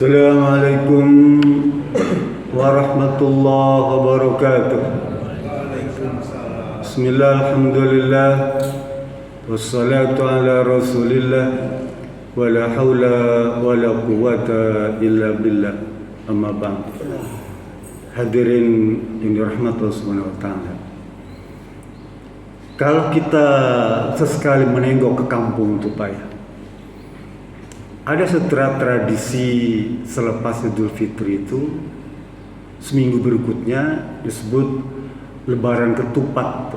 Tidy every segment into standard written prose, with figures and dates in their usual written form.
Assalamualaikum warahmatullahi wabarakatuh. Bismillah, alhamdulillah, wassalatu ala rasulillah, wala hawla wala quwata illa billah, amma ba'd. Hadirin yang dirahmati Allah subhanahu wa ta'ala, kalau kita sesekali menengok ke kampung itu Pak ya, ada setiap tradisi selepas Idul Fitri itu seminggu berikutnya disebut Lebaran Ketupat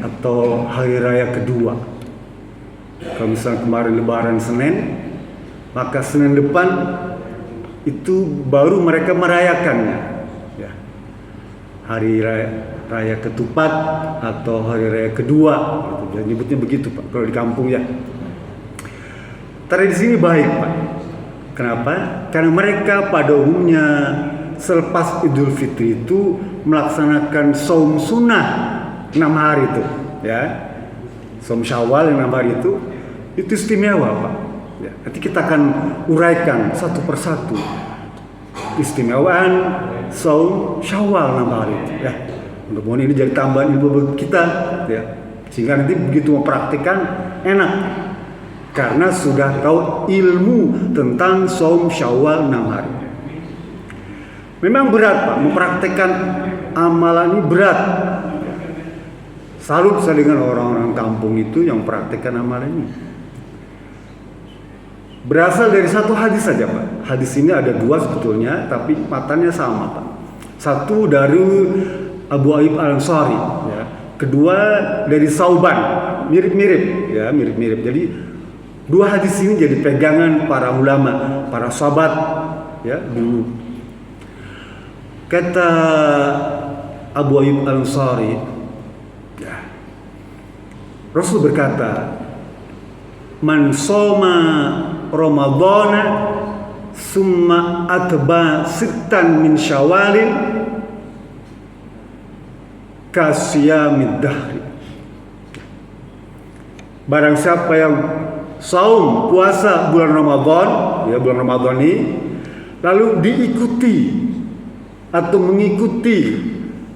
atau Hari Raya Kedua. Kalau misalnya kemarin Lebaran Senin, maka Senin depan itu baru mereka merayakannya, ya. Hari Raya Ketupat atau Hari Raya Kedua, gitu. Nyebutnya begitu Pak kalau di kampung ya. Tradisi ini baik Pak. Kenapa? Karena mereka pada umumnya selepas Idul Fitri itu melaksanakan saum sunnah 6 hari itu, ya. Saum Syawal yang 6 hari itu istimewa Pak. Ya, nanti kita akan uraikan satu persatu istimewaan saum Syawal 6 hari itu, ya. Mudah-mudahan ini jadi tambahan ilmu kita, ya. Sehingga nanti begitu mempraktikkan enak. Karena sudah tahu ilmu tentang saum Syawal 6 hari. Memang berat Pak, mempraktekkan amalan ini berat. Salut saya dengan orang-orang kampung itu yang mempraktekkan amalan ini. Berasal dari satu hadis saja Pak. Hadis ini ada dua sebetulnya, tapi matanya sama Pak. Satu dari Abu Ayyub Al-Ansari, ya. Kedua dari Sauban, mirip-mirip, ya, mirip-mirip. Jadi dua hadis ini jadi pegangan para ulama, para sahabat, ya, dulu. Kata Abu Ayyub Al-Ansari, ya, Rasul berkata, "Man shoma Ramadhana summa atba sittan min Syawalin kasiyamid dahri." Barang siapa yang saum puasa bulan Ramadan, ya, bulan Ramadan ini lalu diikuti atau mengikuti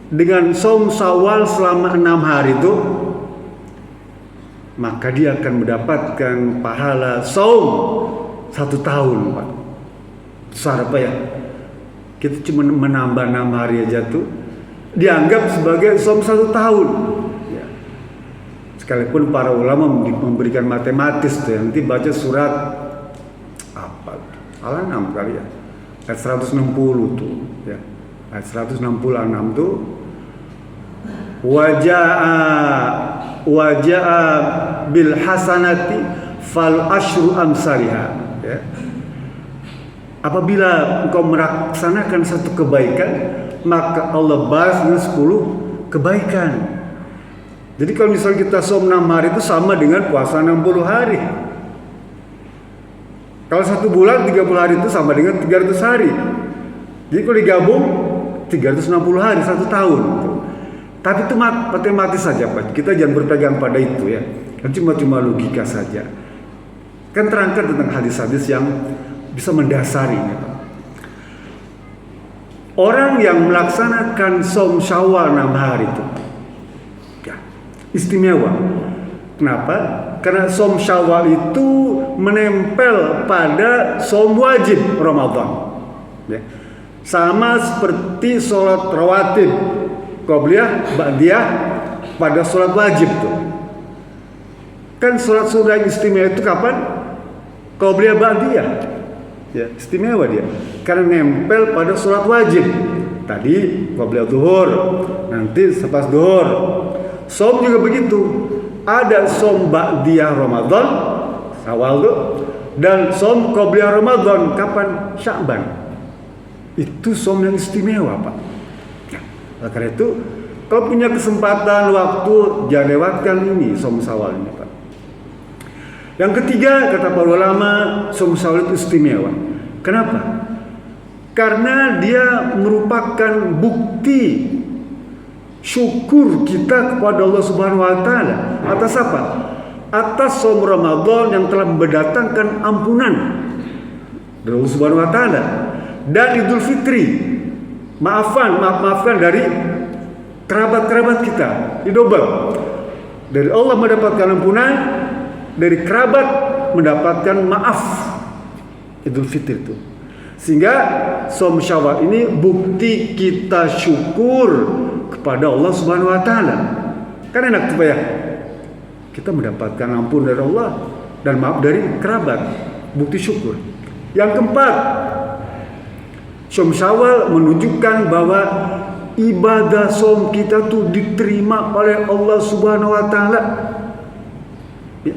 dengan saum Syawal selama 6 hari itu, maka dia akan mendapatkan pahala saum 1 tahun Pak. Besar apa ya? Kita cuma menambah 6 hari aja tuh dianggap sebagai saum 1 tahun. Sekalipun para ulama memberikan matematis tuh, nanti baca surat apa? Al-An'am kali ya. Ayat 160 tuh, ya. Ayat 166 tuh waja'a bil hasanati fal asyru amsalha, ya. Apabila engkau melaksanakan satu kebaikan, maka Allah balas dengan 10 kebaikan. Jadi kalau misalnya kita saum 6 hari itu sama dengan puasa 60 hari. Kalau 1 bulan 30 hari itu sama dengan 300 hari. Jadi kalau digabung 360 hari 1 tahun. Tapi itu matematis saja Pak. Kita jangan berpegang pada itu ya. Kan cuma logika saja. Kan terangkan tentang hadis-hadis yang bisa mendasarinya Pak. Orang yang melaksanakan saum Syawal 6 hari itu istimewa. Kenapa? Karena saum Syawal itu menempel pada saum wajib Ramadan, ya. Sama seperti sholat rawatib, qobliyah, ba'diyah pada sholat wajib tuh. Kan sholat sunnah istimewa itu kapan? Qobliyah, ba'diyah, ya, istimewa dia karena nempel pada sholat wajib. Tadi qobliyah zuhur, nanti selepas zuhur. Saum juga begitu. Ada saum ba'diyah Ramadan, Syawal tuh, dan saum qobliyah Ramadan kapan? Sya'ban. Itu saum yang istimewa Pak. Nah, karena itu kalau punya kesempatan waktu jangan lewatkan ini saum Syawal ini Pak. Yang ketiga kata para ulama, saum Syawal itu istimewa. Kenapa? Karena dia merupakan bukti syukur kita kepada Allah Subhanahu wa taala atas apa? Atas saum Ramadan yang telah mendatangkan ampunan dari Allah Subhanahu wa taala. Dan Idul Fitri, maafkan dari kerabat-kerabat kita, didobel. Dari Allah mendapatkan ampunan, dari kerabat mendapatkan maaf. Idul Fitri itu. Sehingga Shaum Syawal ini bukti kita syukur kepada Allah Subhanahu wa taala. Kan enak tuh ya. Kita mendapatkan ampun dari Allah dan maaf dari kerabat. Bukti syukur. Yang keempat, Shaum Syawal menunjukkan bahwa ibadah shaum kita tuh diterima oleh Allah Subhanahu wa taala. Ya.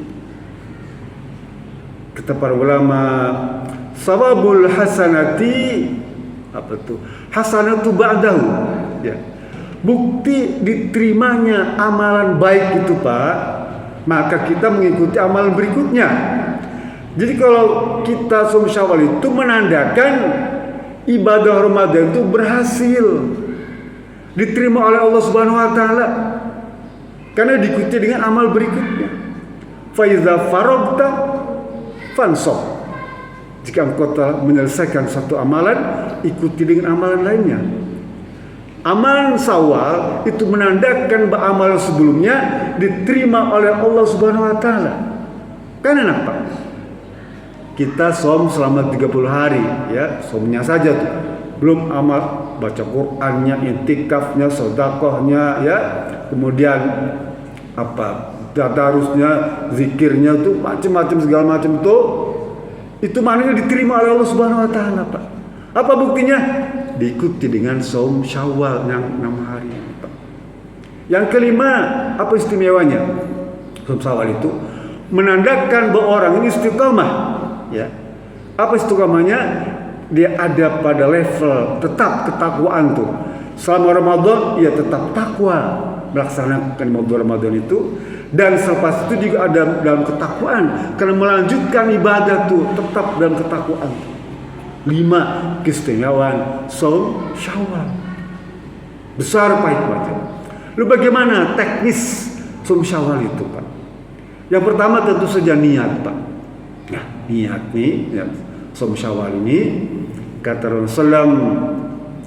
Kata para ulama, sawabul hasanati apa tuh? Hasanatu ba'dahu. Ya. Bukti diterimanya amalan baik itu, Pak, maka kita mengikuti amalan berikutnya. Jadi kalau kita Shaum Syawal itu menandakan ibadah Ramadan itu berhasil diterima oleh Allah Subhanahu wa taala karena diikuti dengan amal berikutnya. Fa iza faragta fansab. Jika engkau telah menyelesaikan satu amalan, ikuti dengan amalan lainnya. Amalan Syawal itu menandakan bahwa amalan sebelumnya diterima oleh Allah Subhanahu wa taala. Kan enak, Pak. Kita shaum selama 30 hari, ya, shaumnya saja tuh. Belum amal baca Qur'annya, intikafnya, sedekahnya, ya. Kemudian apa? Tadarusnya, zikirnya tuh macam-macam segala macam tuh. Itu maknanya diterima oleh Allah Subhanahu wa taala, Pak. Apa buktinya? Diikuti dengan Shaum Syawal yang 6 hari, Pak. Yang kelima, apa istimewanya? Shaum Syawal itu menandakan bahwa orang ini istiqamah. Ya, apa istiqamahnya? Dia ada pada level tetap ketakwaan tuh. Selama Ramadan ia tetap takwa melaksanakan Ramadan itu, dan selepas itu juga ada dalam ketakwaan karena melanjutkan ibadah tuh tetap dalam ketakwaan. 5 keistimewaan Shaum Syawal. Besar Pak hikmahnya. Lalu bagaimana teknis Shaum Syawal itu, Pak? Yang pertama tentu saja niat, Pak. Nah, niat nih, ya, Shaum Syawal ini kata Rasulullah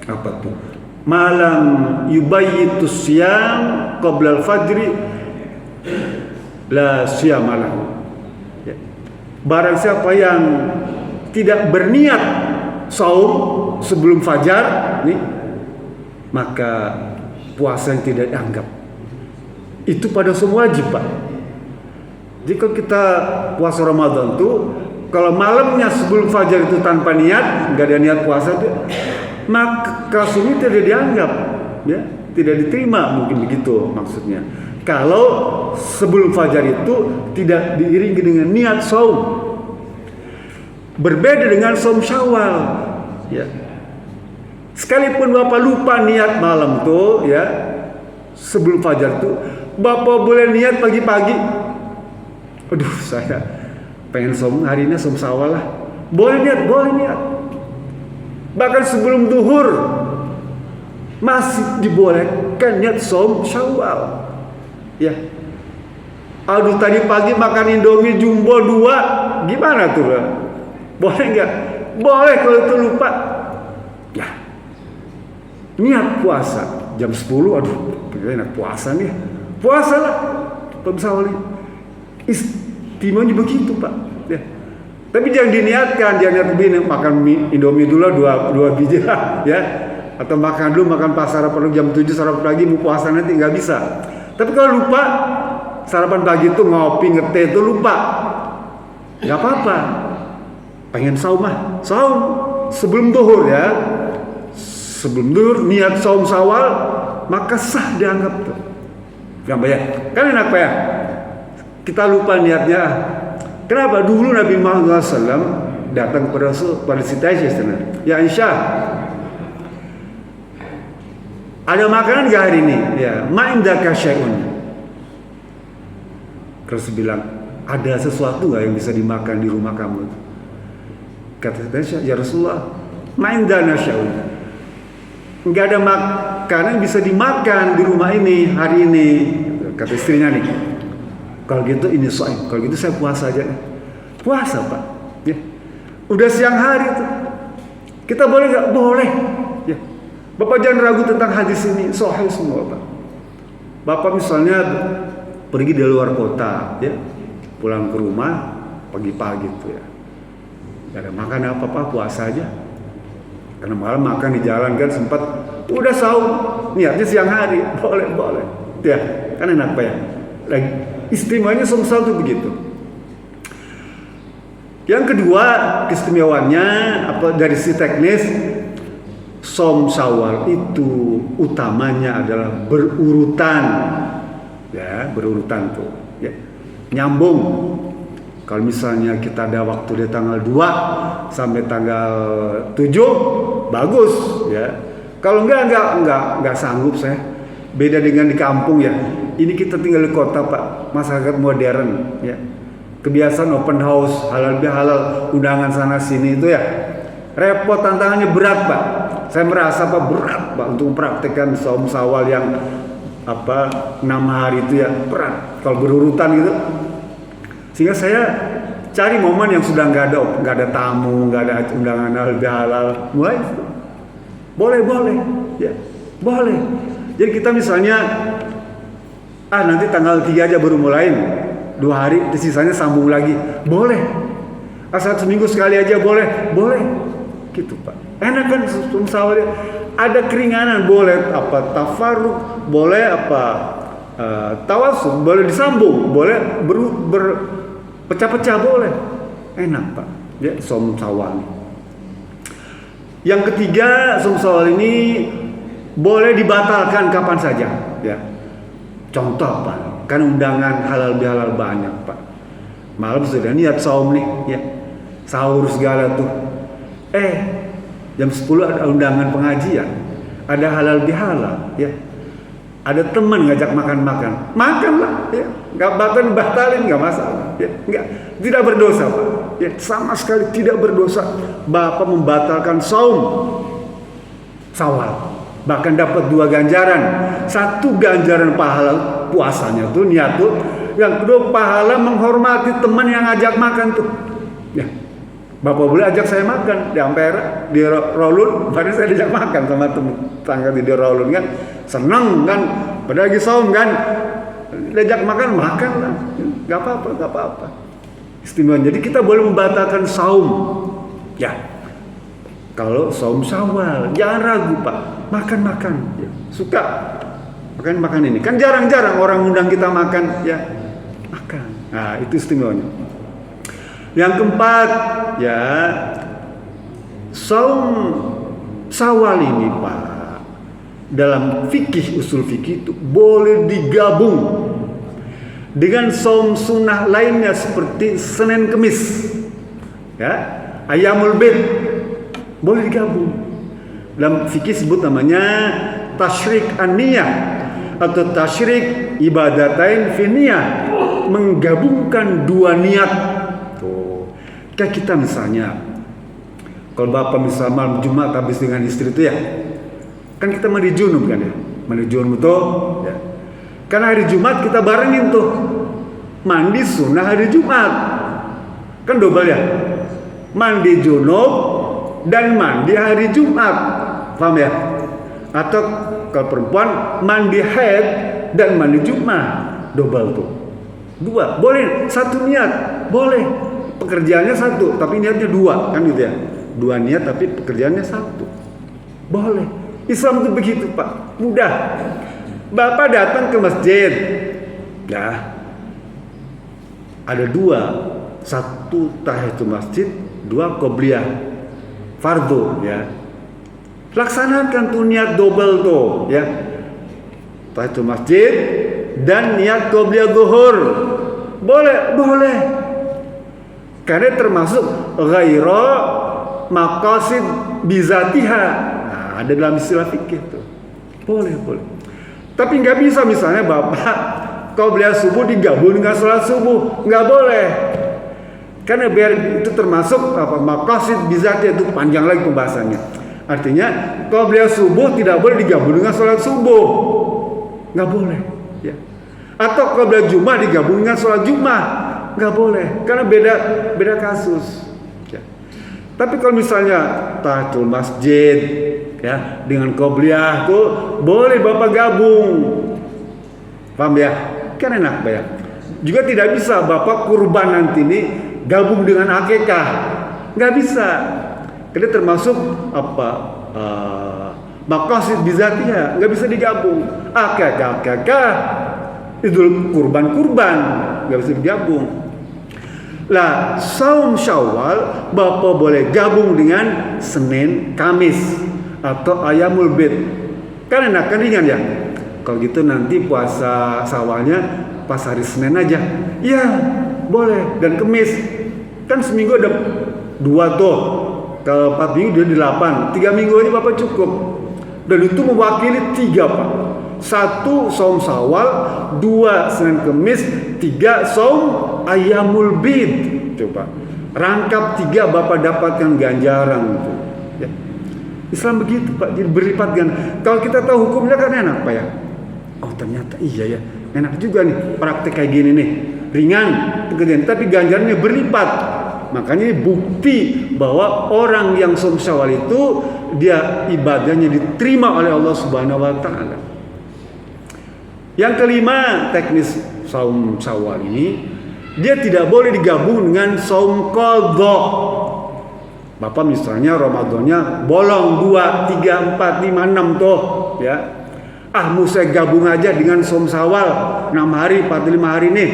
apa tuh? Malam yubayyitu siyam qabla al-fajri la siyama lahu. Ya. Barang siapa yang tidak berniat saum sebelum fajar nih, maka puasa yang tidak dianggap. Itu pada semua wajib, Pak. Jika kita puasa Ramadan tuh, kalau malamnya sebelum fajar itu tanpa niat, nggak ada niat puasa tuh, maka saum tidak dianggap, ya, tidak diterima, mungkin begitu maksudnya. Kalau sebelum fajar itu tidak diiringi dengan niat saum. Berbeda dengan Shaum Syawal, ya. Sekalipun Bapak lupa niat malam tuh, ya, sebelum fajar tuh, Bapak boleh niat pagi-pagi. Aduh, saya pengen saum hari ini, Shaum Syawal lah. Boleh niat. Bahkan sebelum duhur masih dibolehkan niat Shaum Syawal. Ya. Aduh, tadi pagi makan Indomie jumbo 2, gimana tuh, Bang? Boleh nggak? Boleh kalau itu lupa. Ya. Niat puasa jam 10, aduh, enak puasa nih. Puasalah. Pemsawali. Istimewanya begitu, Pak. Ya. Tapi jangan diniatkan, jangan niat makan Indomie dulu 2 biji lah, ya. Atau makan pas sarapan jam 7 sarapan pagi mau puasa nanti, nggak bisa. Tapi kalau lupa sarapan pagi itu ngopi ngeteh itu lupa, nggak apa-apa. Pengen saum sebelum duhur, ya. Sebelum duhur niat Shaum Syawal, maka sah dianggap tuh. Gampang ya? Kan enak, Pak ya? Kita lupa niatnya. Kenapa? Dulu Nabi Muhammad SAW datang kepada Rasul pada Siti Aisyah, ya Aisyah, ada makanan gak hari ini? Ya, ma'indaka syai'un. Rasul bilang, ada sesuatu gak yang bisa dimakan di rumah kamu? Kata Aisyah, ya Rasulullah, ma'indana syai'un. Enggak ada makanan yang bisa dimakan di rumah ini hari ini. Kata istrinya nih, kalau gitu ini soal, kalau gitu saya puasa aja. Puasa, Pak. Ya. Udah siang hari tuh. Kita boleh nggak? Boleh. Ya. Bapak jangan ragu tentang hadis ini, sahih semua, Pak. Bapak misalnya pergi di luar kota, ya, pulang ke rumah pagi-pagi tuh ya. Gak ada makan apa-apa, puasa aja. Karena malam makan di jalan kan sempat, udah sahur, niatnya siang hari, boleh. Ya, kan enak Pak ya. Lagi istimewanya somsal tuh begitu. Yang kedua, keistimewaannya dari sisi teknis, Som Syawal itu utamanya adalah berurutan, ya, berurutan tuh, ya, nyambung. Kalau misalnya kita ada waktu di tanggal 2 sampai tanggal 7, bagus, ya. Kalau enggak sanggup saya. Beda dengan di kampung ya. Ini kita tinggal di kota Pak, masyarakat modern, ya. Kebiasaan open house, halal bihalal, undangan sana sini itu ya. Repot, tantangannya berat Pak. Saya merasa Pak berat Pak untuk mempraktikkan Som Syawal yang 6 hari itu ya, berat. Kalau berurutan gitu. Sehingga saya cari momen yang sudah nggak ada tamu, nggak ada undangan halal bihalal, mulai boleh, ya, boleh. Jadi kita misalnya nanti tanggal 3 aja baru mulain. 2 hari, sisanya sambung lagi. Boleh. Asal seminggu sekali aja boleh. Gitu Pak. Enak kan Som Syawal. Ada keringanan, boleh tafarruq, boleh tawassul, boleh disambung, boleh berpecah-pecah, boleh. Enak Pak. Ya, Som Syawal. Yang ketiga, Som Syawal ini boleh dibatalkan kapan saja, ya. Contoh Pak, kan undangan halal bihalal banyak Pak. Malam sudah niat saum nih, ya, sahur segala tuh. Jam 10 ada undangan pengajian, ada halal bihalal, ya. Ada teman ngajak makanlah, ya. Nggak batalin nggak masalah, ya. Tidak berdosa Pak, ya. Sama sekali tidak berdosa. Bapak membatalkan saum Syawal. Bahkan dapat 2 ganjaran. 1 ganjaran pahala puasanya tuh, niat tuh. Yang kedua pahala menghormati teman yang ngajak makan tuh. Ya. Bapak boleh ajak saya makan di Ampera, di Rolun. Padahal saya diajak makan sama tetangga di Rolun kan. Seneng kan. Padahal lagi saum kan. Diajak makan lah. Gak apa-apa. Istimewa. Jadi kita boleh membatalkan saum. Ya. Kalau Som Syawal, jangan ragu Pak. Makan, ya. Suka makan ini. Kan jarang-jarang orang undang kita makan, ya. Makan. Nah, itu istimewanya. Yang keempat, ya, Som Syawal ini Pak, dalam usul fikih itu boleh digabung dengan Som sunnah lainnya seperti Senin Kemis, ya, Ayyamul Bid, boleh digabung. Dalam fikih sebut namanya tasyrik an-niyah atau tasyrik ibadatain fi niyah, menggabungkan 2 niat. Tuh. Kayak kita misalnya, kalau Bapak misalnya malam Jumat habis dengan istri itu ya, kan kita mandi junub kan ya, mandi junub tuh, ya. Karena hari Jumat kita barengin tuh, mandi sunnah hari Jumat, kan double ya, mandi junub dan mandi hari Jumat. Paham ya? Atau kalau perempuan mandi haid dan mandi Jumat, double tuh. 2, boleh. 1 niat, boleh. Pekerjaannya 1, tapi niatnya 2, kan gitu ya. 2 niat tapi pekerjaannya 1. Boleh. Islam itu begitu Pak, mudah. Bapak datang ke masjid, ya. Ada 2, 1 tahiyatul masjid, 2 qobliyah fardu, ya. Laksanakan tuh niat double tuh, ya. Tahiyatul masjid dan niat qobliyah zuhur. Boleh. Karena termasuk ghaira maqasid bizatiha. Nah, ada dalam istilah fikih tuh. Boleh. Tapi nggak bisa misalnya Bapak qobliyah subuh digabung dengan sholat subuh, nggak boleh. Karena biar itu termasuk maqasid bizatiha, itu panjang lagi pembahasannya. Artinya qobliyah subuh tidak boleh digabung dengan sholat subuh, nggak boleh, ya. Atau qobliyah Jumat digabung dengan sholat Jumat, nggak boleh, karena beda kasus. Ya. Tapi kalau misalnya tahiyatul masjid ya dengan qobliyah tuh boleh Bapak gabung. Paham ya? Kan enak Pak ya. Juga tidak bisa Bapak kurban nanti ini gabung dengan akikah. Nggak bisa. Karena termasuk apa? Maqasid bizatiyah, nggak bisa digabung. Akikah, idul kurban, nggak bisa digabung. Lah, saum Syawal Bapak boleh gabung dengan Senin, Kamis atau Ayamul Bid. Kan enak, kan ringan ya. Kalau gitu nanti puasa Syawalnya pas hari Senin aja. Ya, boleh. Dan Kamis. Kan seminggu ada 2 tuh. Kalau 4 minggu dia 8. 3 minggu aja Bapak cukup. Dan itu mewakili 3 Pak. 1 saum Syawal, 2 Senin Kamis, 3 saum Ayamul Bid. Coba rangkap 3 Bapak dapatkan ganjaran itu. Ya. Islam begitu Pak, jadi berlipat ganda. Kalau kita tahu hukumnya kan enak Pak ya. Oh ternyata iya ya, enak juga nih praktek kayak gini nih, ringan pekerjaan, tapi ganjarannya berlipat. Makanya ini bukti bahwa orang yang saum Syawal itu dia ibadahnya diterima oleh Allah Subhanahu wa taala. Yang kelima, teknis saum Syawal ini dia tidak boleh digabung dengan saum qadha. Bapak misalnya Ramadannya bolong 2, 3, 4, 5, 6 tuh ya. Saya gabung aja dengan saum Syawal 6 hari, 45 hari nih.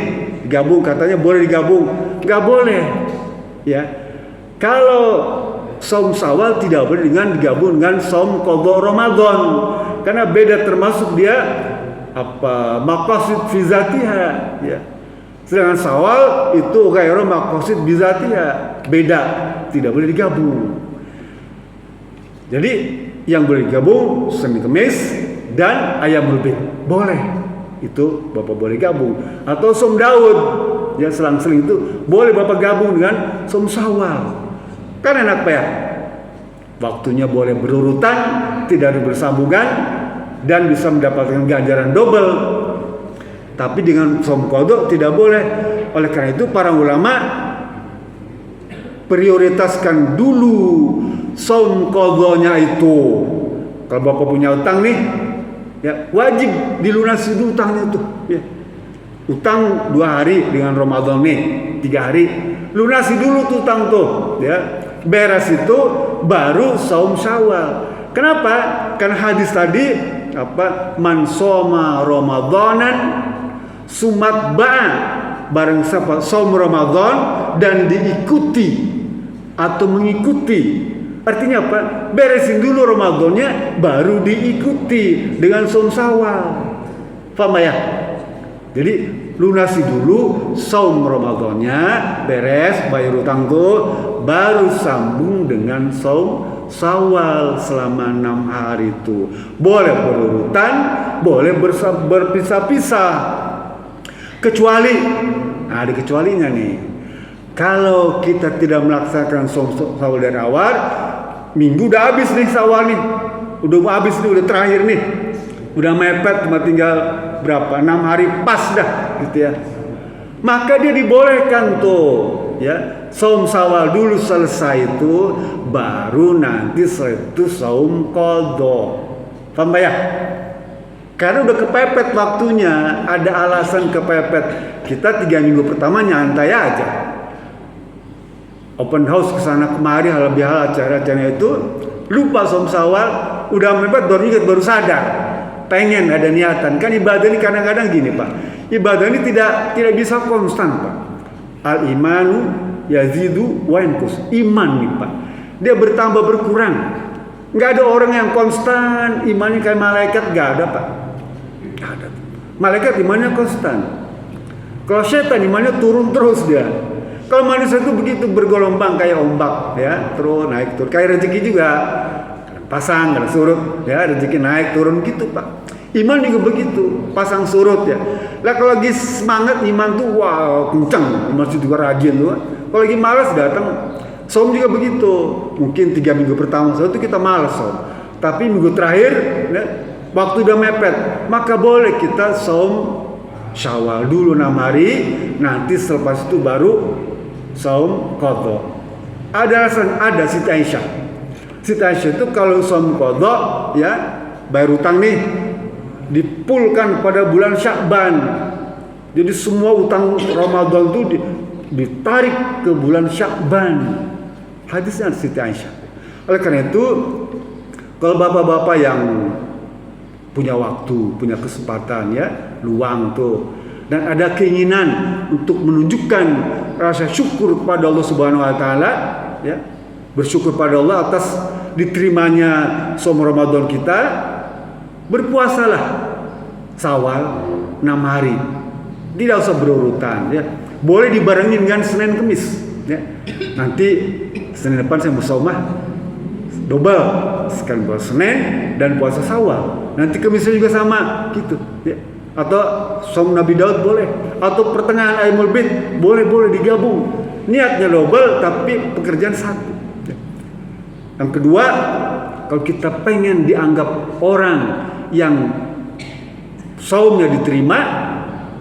Digabung, katanya boleh digabung. Enggak boleh. Ya. Kalau saum Syawal tidak boleh digabung dengan saum qadha Ramadan. Karena beda, termasuk dia maqasid fi zatiha ya. Sedangkan Syawal itu ghairu maqasid bi zatiha, beda, tidak boleh digabung. Jadi yang boleh digabung Senin Kamis dan Ayamul Bid boleh, itu Bapak boleh gabung. Atau saum Daud ya, selang-seling itu boleh Bapak gabung dengan saum Syawal. Kan enak Pak ya, waktunya boleh berurutan, tidak bersambungan, dan bisa mendapatkan ganjaran double. Tapi dengan saum qadha tidak boleh. Oleh karena itu para ulama prioritaskan dulu saum qadhanya itu. Kalau Bapak punya utang nih, ya wajib dilunasi dulu utangnya itu. Ya. Utang 2 hari dengan Ramadan nih, 3 hari, lunasi dulu tuh utang tuh. Ya. Beres itu baru saum Syawal. Kenapa? Karena hadis tadi man soma Ramadanan sumat ba'a, barang siapa saum Ramadan dan diikuti atau mengikuti, artinya apa? Beresin dulu Ramadannya baru diikuti dengan saum Syawal. Paham ya? Jadi lunasi dulu saum Ramadannya, beres bayar utang tuh, baru sambung dengan saum Syawal selama 6 hari itu. Boleh berurutan, boleh berpisah-pisah. Kecuali, ada kecualinya nih. Kalau kita tidak melaksanakan saum Syawal dari awal, minggu udah habis nih Syawal nih. Udah habis nih, udah terakhir nih. Udah mepet, cuma tinggal berapa? 6 hari pas dah gitu ya. Maka dia dibolehkan tuh ya, saum Syawal dulu selesai itu, baru nanti setelah itu saum qadha. Paham ya? Karena udah kepepet waktunya, ada alasan kepepet. Kita 3 minggu pertama nyantai aja, open house kesana kemari, hal bihalal acara-acara itu, lupa saum Syawal, udah mepet baru ingat, baru sadar, pengen ada niatan. Kan ibadah ini kadang-kadang gini Pak, ibadah ini tidak bisa konstan Pak. Al imanu yazidu wa yanqus. Iman nih Pak, dia bertambah berkurang. Nggak ada orang yang konstan imannya kayak malaikat, nggak ada Pak. Nggak ada. Malaikat imannya konstan. Kalau setan imannya turun terus dia. Kalau manusia itu begitu, bergelombang kayak ombak ya, turun naik turun. Kayak rezeki juga, pasang kadang surut ya, rezeki naik turun gitu Pak. Iman juga begitu, pasang surut ya. Lah kalau lagi semangat iman tuh wow kencang, masih juga rajin tuh. Kalau lagi malas datang. Saum juga begitu. Mungkin 3 minggu pertama itu kita malas saum. Tapi minggu terakhir ya, waktu udah mepet, maka boleh kita saum Syawal dulu 6 hari, nanti selepas itu baru saum qadha. Ada alasan, ada Siti Aisyah. Siti Aisyah itu kalau som qadha ya, bayar utang nih, dipulkan pada bulan Sya'ban. Jadi semua utang Ramadan itu ditarik ke bulan Sya'ban. Hadisnya Siti Aisyah. Oleh karena itu, kalau bapak-bapak yang punya waktu, punya kesempatan ya, luang tuh, dan ada keinginan untuk menunjukkan rasa syukur kepada Allah Subhanahu wa taala ya, bersyukur pada Allah atas diterimanya som Ramadan kita, berpuasalah Syawal 6 hari. Tidak usah berurutan ya. Boleh dibarengin dengan Senin Kemis ya. Nanti Senin depan saya musyawarah double, sekali puasa Senin dan puasa Syawal. Nanti Kemisnya juga sama gitu ya. Atau som Nabi Daud boleh, atau pertengahan Ayyamul Bid boleh digabung. Niatnya double tapi pekerjaan satu. Yang kedua, kalau kita pengen dianggap orang yang saumnya diterima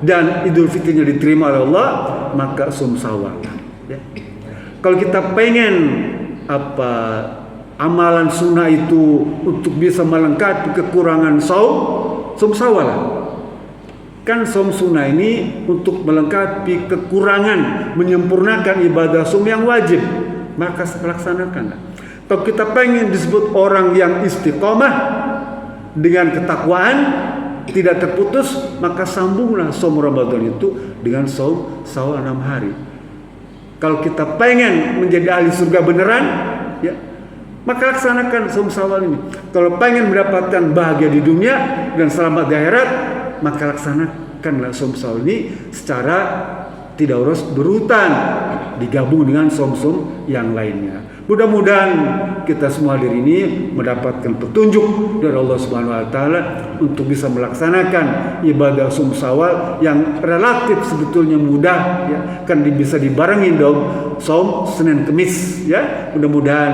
dan Idul Fitrinya diterima oleh Allah, maka saum Syawal. Ya. Kalau kita pengen amalan sunnah itu untuk bisa melengkapi kekurangan saum Syawal. Kan saum sunnah ini untuk melengkapi kekurangan, menyempurnakan ibadah saum yang wajib, maka laksanakan. Kalau kita pengen disebut orang yang istiqomah dengan ketakwaan, tidak terputus, maka sambunglah saum Ramadan itu dengan saum Syawal 6 hari. Kalau kita pengen menjadi ahli surga beneran, ya, maka laksanakan saum Syawal ini. Kalau pengen mendapatkan bahagia di dunia dan selamat di akhirat, maka laksanakanlah saum Syawal ini secara tidak harus berurutan, digabung dengan saum-saum yang lainnya. Mudah-mudahan kita semua hari ini mendapatkan petunjuk dari Allah Subhanahu wa taala untuk bisa melaksanakan ibadah saum Syawal yang relatif sebetulnya mudah ya, kan bisa dibarengin dong saum Senin Kemis ya. Mudah-mudahan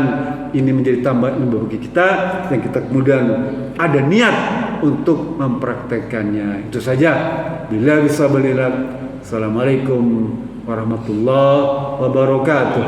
ini menjadi tambahan bagi kita dan kita kemudian ada niat untuk mempraktekannya. Itu saja. Bila bisa belilah. Assalamualaikum warahmatullahi wabarakatuh.